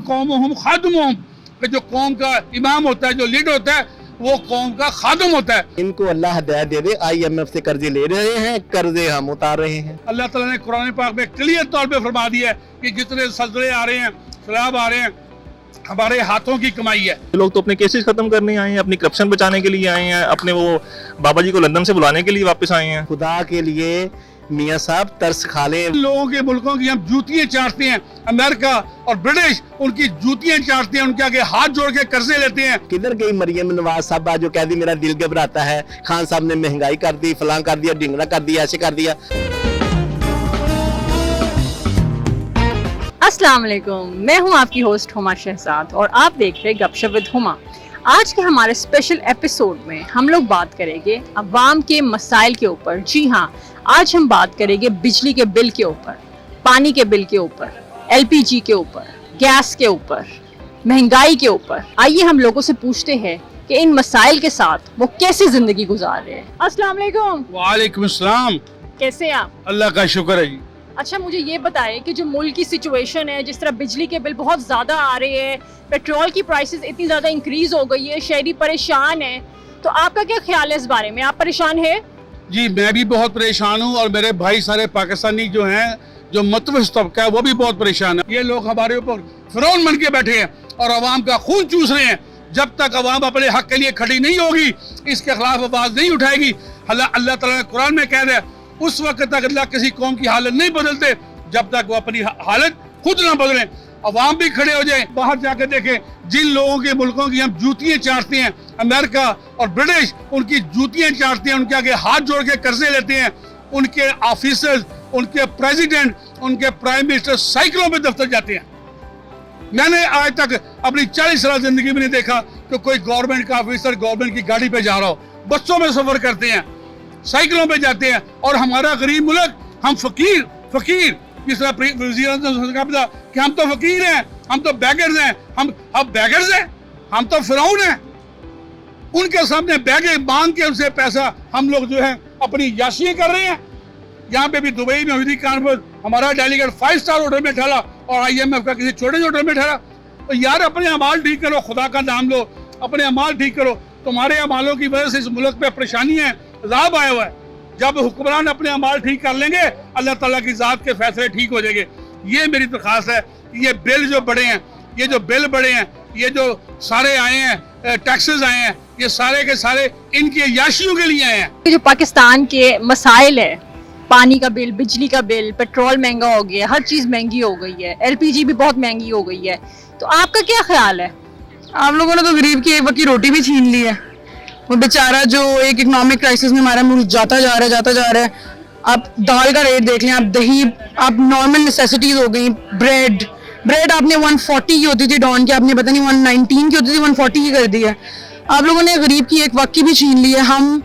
कौम हम खादुम, कि जो कौम का इमाम होता है, जो लीडर होता है, वो कौम का खादम होता है। इनको अल्लाह हिदायत दे दे। IMF से कर्जे ले रहे हैं, कर्जे हम उतार रहे हैं। अल्लाह ताला ने कुरान पाक में क्लियर तौर पे फरमा दिया है कि जितने सल्तनतें आ रहे हैं, सैलाब आ रहे हैं, हमारे हाथों की कमाई है। लोग तो अपने केसेस खत्म करने आए हैं, अपनी करप्शन बचाने के लिए आए हैं, अपने वो बाबा जी को लंदन से बुलाने के लिए वापस आए हैं। खुदा के लिए मियाँ साहब तरस खा लें। लोगों के मुल्कों की हम जूतियां चाटते हैं, अमेरिका और ब्रिटिश उनकी जूतियां चाटते हैं, उनके आगे हाथ जोड़ के कर्जे लेते हैं। किधर गई मरियम नवाज साहबा जो कह दी मेरा दिल घबराता है, खान साहब ने महंगाई कर दी, फलां कर दिया, ढिंगरा कर दिया, ऐसे कर दिया। अस्सलाम वालेकुम, मैं हूं आपकी होस्ट हुमा शहजाद और आप देख रहे हैं गपशप विद हुमा। आज के हमारे स्पेशल एपिसोड में हम लोग बात करेंगे अवाम के मसाइल के ऊपर। जी हाँ, आज हम बात करेंगे बिजली के बिल के ऊपर, पानी के बिल के ऊपर, LPG के ऊपर, गैस के ऊपर, महंगाई के ऊपर। आइए हम लोगों से पूछते हैं कि इन मसाइल के साथ वो कैसी जिंदगी गुजार रहे हैं। अस्सलाम वालेकुम। वालेकुम अस्सलाम। कैसे हैं आप? अल्लाह का शुक्र है जी। अच्छा, मुझे ये बताएं कि जो मुल्क की सिचुएशन है, जिस तरह बिजली के बिल बहुत ज़्यादा आ रहे हैं, पेट्रोल की प्राइसेस इतनी ज़्यादा इंक्रीज हो गई है, शहरी परेशान है, तो आपका क्या ख्याल है इस बारे में? आप परेशान है? जी, मैं भी बहुत परेशान हूँ और मेरे भाई सारे पाकिस्तानी जो हैं, जो मतवस तबका है, वो भी बहुत परेशान है। ये लोग हमारे ऊपर फिरौन बन के बैठे हैं और अवाम का खून चूस रहे हैं। जब तक अवाम अपने हक के लिए खड़ी नहीं होगी, इसके खिलाफ आवाज नहीं उठाएगी, अल्लाह ताला ने कुरान में कह दिया, उस वक्त तक अल्लाह किसी कौम की हालत नहीं बदलते जब तक वो अपनी हालत खुद ना बदलें। अवाम भी खड़े हो जाए। बाहर जाकर देखें, जिन लोगों के मुल्कों की हम जूतियां चाटते हैं, अमेरिका और ब्रिटिश उनकी जूतियां चाटते हैं, उनके आगे हाथ जोड़ के कर्जे लेते हैं। उनके ऑफिसर्स, उनके प्रेसिडेंट, उनके प्राइम मिनिस्टर साइकिलों पे दफ्तर जाते हैं। मैंने आज तक अपनी 40 साल जिंदगी में नहीं देखा कि कोई गवर्नमेंट का ऑफिसर गवर्नमेंट की गाड़ी पे जा रहा हो। बच्चों में सफर करते हैं, साइकिलों पे जाते हैं। और हमारा गरीब मुल्क, हम फकीर जिस तरह कहा कि हम तो फकीर हैं, हम तो बैगर्स हैं, हम बैगर्स हैं, हम तो फिरौन हैं। उनके सामने बैगे मांग के उनसे पैसा हम लोग जो है अपनी याशियां कर रहे हैं। यहाँ पे भी दुबई में हुई थी कॉन्फ्रेंस, हमारा डेलीगेट 5 स्टार होटल में ठहरा और IMF का किसी छोटे होटल में ठहरा। तो यार अपने अमाल ठीक करो, खुदा का नाम लो, अपने अमाल ठीक करो। तुम्हारे अमालों की वजह से इस मुल्क पे परेशानी है, अज़ाब आया हुआ है। जब हुक्मरान अपने अमाल ठीक कर लेंगे, अल्लाह ताला की जात के फैसले ठीक हो जाएंगे। ये मेरी दरख्वास्त है। ये बिल जो बड़े हैं, ये जो बिल बड़े हैं, ये जो सारे आए हैं, टैक्सेस आए हैं, ये सारे के सारे इनके याशियों के लिए आए हैं। जो पाकिस्तान के मसाइल है, पानी का बिल, बिजली का बिल, पेट्रोल महंगा हो गया, हर चीज़ महंगी हो गई है, LPG भी बहुत महंगी हो गई है, तो आपका क्या ख्याल है? आप लोगों ने तो गरीब की एक वक्त की रोटी भी छीन ली है। वो बेचारा जो एक इकोनॉमिक क्राइसिस में हमारा मुल्क जाता जा रहा है। आप दाल का रेट देख लें, आप दही, आप नॉर्मल नेसेसिटीज हो गई, ब्रेड आपने 140 की होती थी डॉन की, आपने पता नहीं 119 की होती थी, 140 की कर दी है। आप लोगों ने गरीब की एक वक्त की भी छीन ली है। हम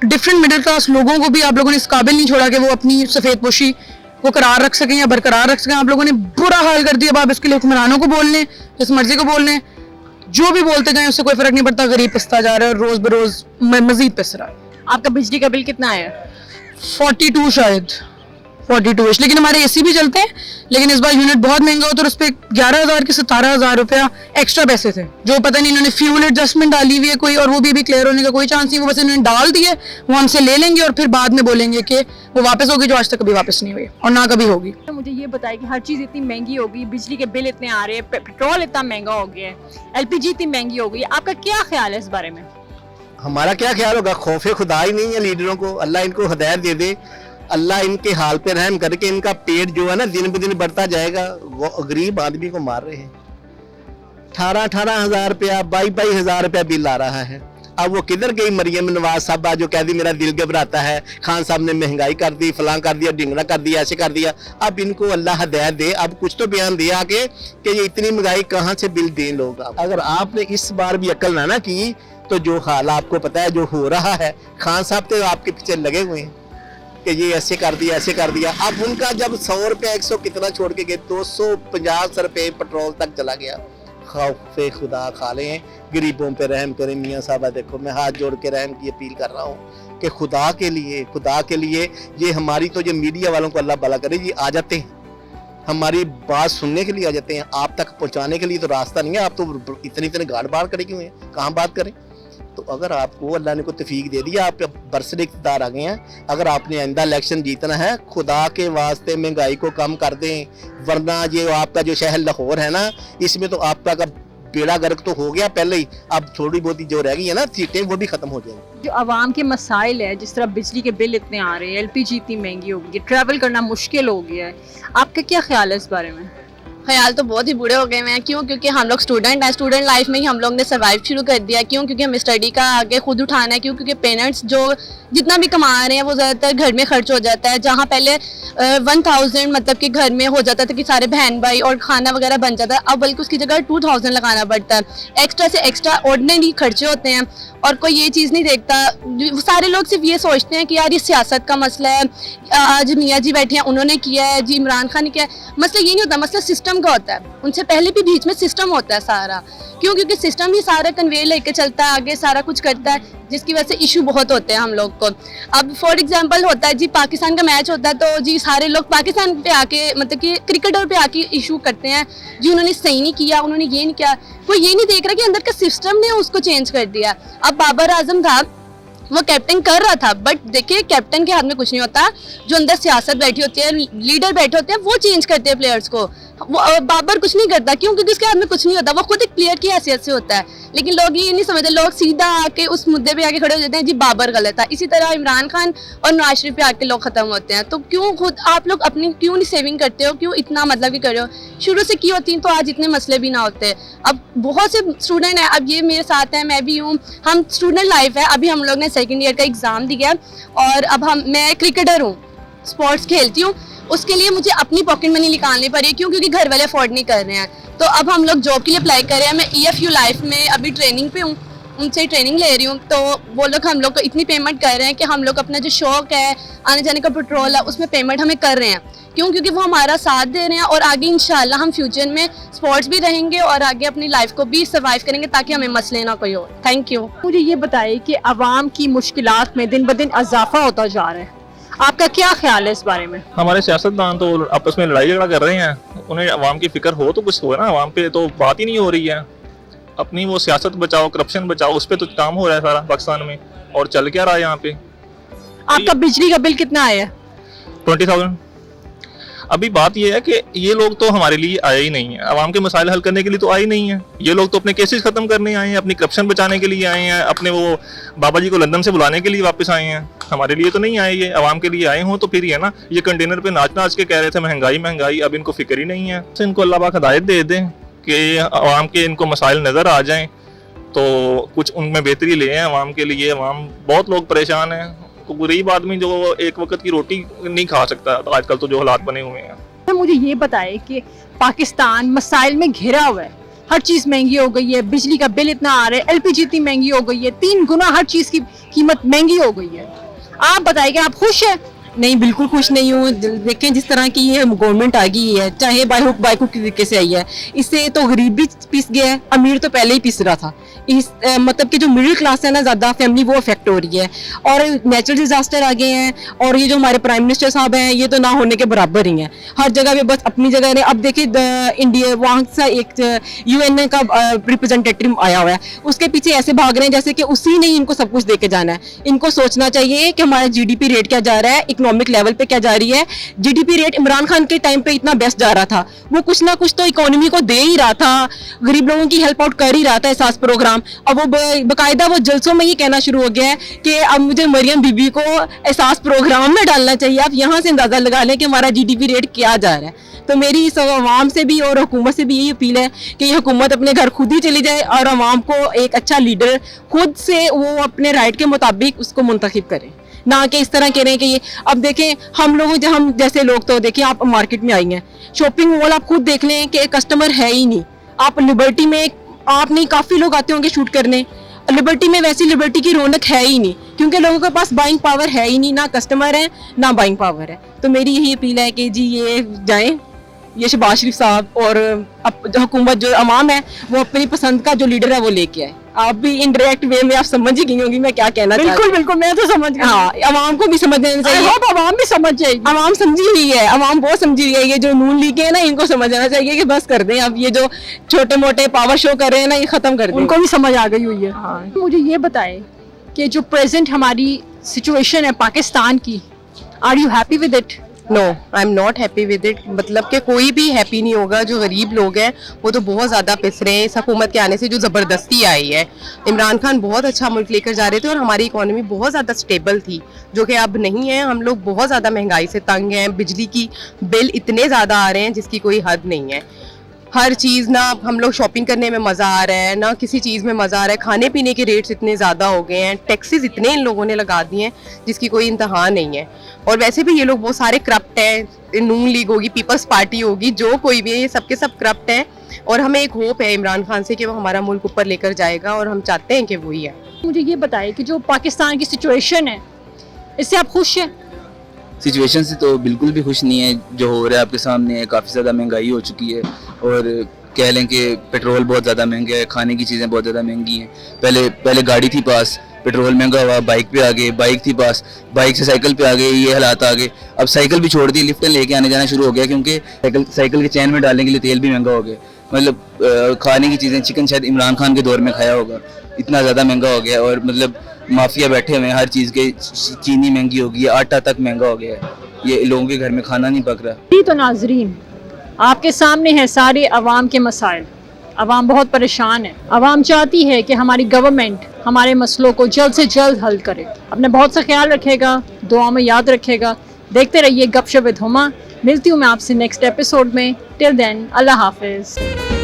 डिफरेंट मिडिल क्लास लोगों को भी आप लोगों ने इस काबिल नहीं छोड़ा कि वो अपनी सफ़ेद पोशी को करार रख सकें या बरकरार रख सकें। आप लोगों ने बुरा हाल कर दिया। अब आप इसके लिए हुक्मरानों को बोल लें, जिस मर्जी को बोल लें, जो भी बोलते जाएं उससे कोई फर्क नहीं पड़ता। गरीब पिसता जा रहा है और रोज बरोज मजीद पिस रहा है। आपका बिजली का बिल कितना है? 42 शायद 42। लेकिन हमारे AC भी चलते हैं, लेकिन इस बार यूनिट बहुत महंगा होता है और उस पर 11,000 के 17,000 रुपया एक्स्ट्रा पैसे थे, जो पता नहीं इन्होंने फ्यूल एडजस्टमेंट डाली हुई है कोई, और वो भी क्लियर होने का कोई चांस नहीं। वो बस इन्होंने डाल दिए, वो हमसे ले लेंगे और फिर बाद में बोलेंगे कि वो वापस होगी, जो आज तक कभी वापस नहीं हुई और ना कभी होगी। तो मुझे ये बताइए कि हर चीज़ इतनी महंगी हो गई, बिजली के बिल इतने आ रहे हैं, पेट्रोल इतना महंगा हो गया है, LPG इतनी महंगी हो गई, आपका क्या ख्याल है इस बारे में? हमारा क्या ख्याल होगा? खौफे खुदा ही नहीं है लीडरों को। अल्लाह इनको हिदायत दे दे, अल्लाह इनके हाल पे रहम करके इनका पेट जो है ना दिन ब दिन बढ़ता जाएगा। वो गरीब आदमी को मार रहे हैं। 18,000 रुपया, 22,000 रुपया बिल आ रहा है। अब वो किधर गई मरियम नवाज साहबा जो कह दी मेरा दिल घबराता है, खान साहब ने महंगाई कर दी, फलां कर दिया, ढिंगरा कर दिया, ऐसे कर दिया। अब इनको अल्लाह हिदायत दे। अब कुछ तो बयान दिया आके कि ये इतनी महंगाई कहाँ से बिल दें लोग। अगर आपने इस बार भी अकल ना की तो जो हाल आपको पता है जो हो रहा है, खान साहब तो आपके पीछे लगे हुए हैं कि ये ऐसे कर दिया, ऐसे कर दिया। अब उनका जब 100 रुपया 100 कितना छोड़ के गए, 250 रुपये पेट्रोल तक चला गया। खौफे खुदा खा लें, गरीबों पे रहम करें। मियाँ साहब देखो, मैं हाथ जोड़ के रहम की अपील कर रहा हूँ कि खुदा के लिए ये हमारी तो जो मीडिया वालों को अल्लाह भला करे, ये आ जाते हैं हमारी बात सुनने के लिए आ जाते हैं, आप तक पहुंचाने के लिए तो रास्ता नहीं है। आप तो इतने गाड़ बाड़ करे क्यों हैं, कहाँ बात करें। तो अगर आपको अल्लाह ने को तौफीक दे दिया, आप बरसर इक़्तिदार आ गए हैं, अगर आपने आइंदा इलेक्शन जीतना है, खुदा के वास्ते महंगाई को कम कर दें, वरना ये आपका जो शहर लाहौर है ना, इसमें तो आपका का बेड़ा गर्क तो हो गया पहले ही, अब थोड़ी बहुत जो रह गई है ना सीटें, वो भी खत्म हो जाएंगी। जो आवाम के मसाइल है, जिस तरह बिजली के बिल इतने आ रहे हैं, एलपीजी इतनी महंगी हो गई है, ट्रैवल करना मुश्किल हो गया है, आपका क्या ख्याल है इस बारे में? ख्याल तो बहुत ही बुरे हो गए हैं। क्यों? क्योंकि हम लोग स्टूडेंट हैं, स्टूडेंट लाइफ में ही हम लोग ने सर्वाइव शुरू कर दिया। क्यों? क्योंकि हमें स्टडी का आगे खुद उठाना है। क्यों? क्योंकि पेरेंट्स जो जितना भी कमा रहे हैं वो ज़्यादातर घर में खर्च हो जाता है। जहाँ पहले 1000 मतलब कि घर में हो जाता था कि सारे बहन भाई और खाना वगैरह बन जाता है, अब बल्कि उसकी जगह 2000 लगाना पड़ता है। एक्स्ट्रा से एक्स्ट्रा ऑर्डिनरी खर्चे होते हैं और कोई ये चीज़ नहीं देखता। सारे लोग सिर्फ ये सोचते हैं कि यार ये सियासत का मसला है, आज मियाँ जी बैठे हैं उन्होंने किया है, जी इमरान खान ने किया है। मसला ये नहीं होता, मसला सिस्टम का होता है। उनसे पहले भी बीच में सिस्टम होता है सारा। क्यों? क्योंकि सिस्टम ही सारा कन्वे लेके चलता है, आगे सारा कुछ करता है, जिसकी वजह से इशू बहुत होते हैं हम लोग को। अब फॉर एग्जांपल होता है जी पाकिस्तान का मैच होता है तो जी सारे लोग पाकिस्तान पे आके मतलब कि क्रिकेटर पे आके इशू करते हैं जी उन्होंने सही नहीं किया, उन्होंने ये नहीं किया। कोई ये नहीं देख रहा कि अंदर का सिस्टम ने उसको चेंज कर दिया। अब बाबर आजम था, वो कैप्टन कर रहा था, बट देखिए कैप्टन के हाथ में कुछ नहीं होता। जो अंदर सियासत बैठी होती है, लीडर बैठे होते हैं, वो चेंज करते हैं प्लेयर्स को। वो बाबर कुछ नहीं करता। क्यों? क्योंकि उसके हाथ में कुछ नहीं होता, वो खुद एक प्लेयर की हैसियत से होता है। लेकिन लोग ये नहीं समझते, लोग सीधा आके उस मुद्दे पे आके खड़े हो जाते हैं जी बाबर गलत था। इसी तरह इमरान खान और नवाज शरीफ पे आके लोग खत्म होते हैं। तो क्यों खुद आप लोग अपनी क्यों नहीं सेविंग करते हो? क्यों इतना मतलब कि कर रहे हो? शुरू से की होती तो आज इतने मसले भी ना होते। अब बहुत से स्टूडेंट हैं, अब ये मेरे साथ हैं, मैं भी हूँ, हम स्टूडेंट लाइफ है। अभी हम लोग ने 2nd ईयर का एग्जाम दिया और अब मैं क्रिकेटर हूँ, स्पोर्ट्स खेलती हूँ। उसके लिए मुझे अपनी पॉकेट मनी निकालनी पड़ी। क्यों? क्योंकि घर वाले अफोर्ड नहीं कर रहे हैं। तो अब हम लोग जॉब के लिए अप्लाई कर रहे हैं। मैं EFU लाइफ में अभी ट्रेनिंग पे हूँ, उनसे ट्रेनिंग ले रही हूँ। तो वो लोग हम लोग को इतनी पेमेंट कर रहे हैं कि हम लोग अपना जो शौक है, आने जाने का पेट्रोल है, उसमें पेमेंट हमें कर रहे हैं। क्यों? क्योंकि वो हमारा साथ दे रहे हैं और आगे इंशाल्लाह हम फ्यूचर में स्पोर्ट्स भी रहेंगे और आगे अपनी लाइफ को भी सर्वाइव करेंगे ताकि हमें मसले ना कोई हो। Thank you. मुझे ये बताइए कि आवाम की मुश्किलात में दिन ब दिन इजाफा होता जा रहा है, आपका क्या ख्याल है इस बारे में? हमारे सियासतदान तो आपस में लड़ाई झगड़ा कर रहे हैं। उन्हें आवाम की फिक्र हो तो कुछ हो ना, आवाम पे तो बात ही नहीं हो रही है। अपनी वो सियासत बचाओ, करप्शन बचाओ, उस पर तो काम हो रहा है सारा पाकिस्तान में। और चल क्या रहा है यहाँ पे? आपका बिजली का बिल कितना आया है? 20,000। अभी बात ये है कि ये लोग तो हमारे लिए आए ही नहीं है, आवाम के मसाइल हल करने के लिए तो आए ही नहीं है। ये लोग तो अपने केसेस खत्म करने आए हैं, अपनी करप्शन बचाने के लिए आए हैं, अपने वो बाबा जी को लंदन से बुलाने के लिए वापस आए हैं। हमारे लिए तो नहीं आए, ये आवाम के लिए आए हों तो फिर ये ना, ये कंटेनर पे नाच नाच के कह रहे थे महंगाई महंगाई, अब इनको फिक्र ही नहीं है। तो इनको अल्लाह पाक हिदायत दे दें कि आवाम के इनको मसाइल नज़र आ जाएं तो कुछ उनमें बेहतरी ले आएं आवाम के लिए। आवाम बहुत लोग परेशान हैं, तो गरीब आदमी जो एक वक्त की रोटी नहीं खा सकता तो आजकल तो जो हालात बने हुए हैं। तो मुझे ये बताइए कि पाकिस्तान मसाइल में घिरा हुआ है, हर चीज़ महंगी हो गई है, बिजली का बिल इतना आ रहा है, LPG इतनी महंगी हो गई है, 3 गुना हर चीज़ की कीमत महंगी हो गई है। आप बताइए कि आप खुश हैं? नहीं, बिल्कुल खुश नहीं हूँ। देखें जिस तरह की ये गवर्नमेंट आ गई है, चाहे बायहुक बायकुक के तरीके से आई है, इससे तो गरीब भी पिस गया है, अमीर तो पहले ही पिस रहा था। इस मतलब कि जो मिडिल क्लास है ना, ज़्यादा फैमिली वो अफेक्ट हो रही है। और नेचुरल डिजास्टर आ गए हैं और ये जो हमारे प्राइम मिनिस्टर साहब हैं, ये तो ना होने के बराबर ही हैं। हर जगह पे बस अपनी जगह ने। अब देखिए इंडिया वहाँ से एक UN का रिप्रेजेंटेटिव आया हुआ है, उसके पीछे ऐसे भाग रहे हैं जैसे कि उसी ने इनको सब कुछ दे के जाना है। इनको सोचना चाहिए कि हमारा GDP रेट क्या जा रहा है, इकोनॉमिक लेवल पे क्या जा रही है। GDP रेट इमरान खान के टाइम पे इतना बेस्ट जा रहा था, वो कुछ ना कुछ तो इकोनॉमी को दे ही रहा था, गरीब लोगों की हेल्प आउट कर ही रहा था, एहसास प्रोग्राम। अब वो बकायदा वो जलसों में ये कहना शुरू हो गया है कि अब मुझे मरियम बीबी को एहसास प्रोग्राम में डालना चाहिए। आप यहाँ से अंदाजा लगा लें कि हमारा GDP रेट क्या जा रहा है। तो मेरी इस आवाम से भी और हुकूमत से भी यही अपील है कि ये हुकूमत अपने घर खुद ही चली जाए और आवाम को एक अच्छा लीडर खुद से वो अपने राइट के मुताबिक उसको मुंतखब करे, ना कि इस तरह कह रहे हैं कि ये। अब देखें हम जैसे लोग तो देखिए, आप मार्केट में आई हैं, शॉपिंग मॉल आप खुद देख लें कि कस्टमर है ही नहीं। आप लिबर्टी में आप नहीं, काफ़ी लोग आते होंगे शूट करने, लिबर्टी में वैसी लिबर्टी की रौनक है ही नहीं, क्योंकि लोगों के पास बाइंग पावर है ही नहीं, ना कस्टमर है ना बाइंग पावर है। तो मेरी यही अपील है कि जी ये जाएं, ये शहबाज शरीफ साहब और जो हुकूमत जो अवाम है वो अपनी पसंद का जो लीडर है वो लेके आए। आप भी इनडायरेक्ट वे में आप समझ ही गई होंगी मैं क्या कहना चाहती बिल्कुल बिल्कुल, मैं तो समझ गई। हूँ। हाँ, अवाम को भी समझ लेना चाहिए। आवाम भी समझ जाएगी। अवाम समझी हुई है, अवाम बहुत समझी हुई है। ये जो नून लीग है ना, इनको समझ आना चाहिए कि बस कर दें, अब ये जो छोटे मोटे पावर शो कर रहे हैं ना, ये खत्म कर दें। उनको भी समझ आ गई हुई है। हाँ। मुझे ये बताएं कि जो प्रेजेंट हमारी सिचुएशन है पाकिस्तान की, are you happy with it? No, I am not happy with it. मतलब कि कोई भी हैप्पी नहीं होगा। जो गरीब लोग हैं वो तो बहुत ज़्यादा पिस रहे हैं इस हुकूमत के आने से, जो ज़बरदस्ती आई है। इमरान खान बहुत अच्छा मुल्क लेकर जा रहे थे और हमारी इकोनॉमी बहुत ज़्यादा स्टेबल थी, जो कि अब नहीं है। हम लोग बहुत ज़्यादा महंगाई से तंग हैं, बिजली की बिल इतने ज़्यादा आ रहे हैं जिसकी कोई हद नहीं है। हर चीज़ ना, हम लोग शॉपिंग करने में मज़ा आ रहा है ना, किसी चीज़ में मज़ा आ रहा है। खाने पीने के रेट्स इतने ज़्यादा हो गए हैं, टैक्सेस इतने इन लोगों ने लगा दिए हैं जिसकी कोई इंतहा नहीं है। और वैसे भी ये लोग बहुत सारे करप्ट हैं। नून लीग होगी, पीपल्स पार्टी होगी, जो कोई भी है, ये सबके सब करप्ट हैं। और हमें एक होप है इमरान खान से कि वो हमारा मुल्क ऊपर लेकर जाएगा, और हम चाहते हैं कि वही है। मुझे ये बताएं कि जो पाकिस्तान की सिचुएशन है, इससे आप खुश हैं? सिचुएशन से तो बिल्कुल भी खुश नहीं है। जो हो रहा है आपके सामने है, काफ़ी ज़्यादा महंगाई हो चुकी है, और कह लें कि पेट्रोल बहुत ज़्यादा महंगा है, खाने की चीज़ें बहुत ज़्यादा महंगी हैं। पहले गाड़ी थी पास, पेट्रोल महंगा हुआ, बाइक पे आ गए, बाइक थी पास, बाइक से साइकिल पे आ गए, ये हालात आ गए। अब साइकिल भी छोड़ दी, लिफ्टन लेके आने जाना शुरू हो गया, क्योंकि साइकिल के चैन में डालने के लिए तेल भी महंगा हो गया। मतलब खाने की चीज़ें, चिकन शायद इमरान खान के दौर में खाया होगा, इतना ज़्यादा महंगा हो गया। और मतलब माफिया बैठे हुए हैं हर चीज़ के, चीनी महंगी हो गई है, आटा तक महंगा हो गया है, ये लोगों के घर में खाना नहीं पक रहा। तो नाजरीन, आपके सामने है सारे अवाम के मसाइल। अवाम बहुत परेशान है। अवाम चाहती है कि हमारी गवर्नमेंट हमारे मसलों को जल्द से जल्द हल करे। अपने बहुत सा ख्याल रखेगा, दुआ में याद रखेगा। देखते रहिए गपशप विद हुमा। मिलती हूँ मैं आपसे नेक्स्ट एपिसोड में। टिल देन, अल्लाह हाफिज़।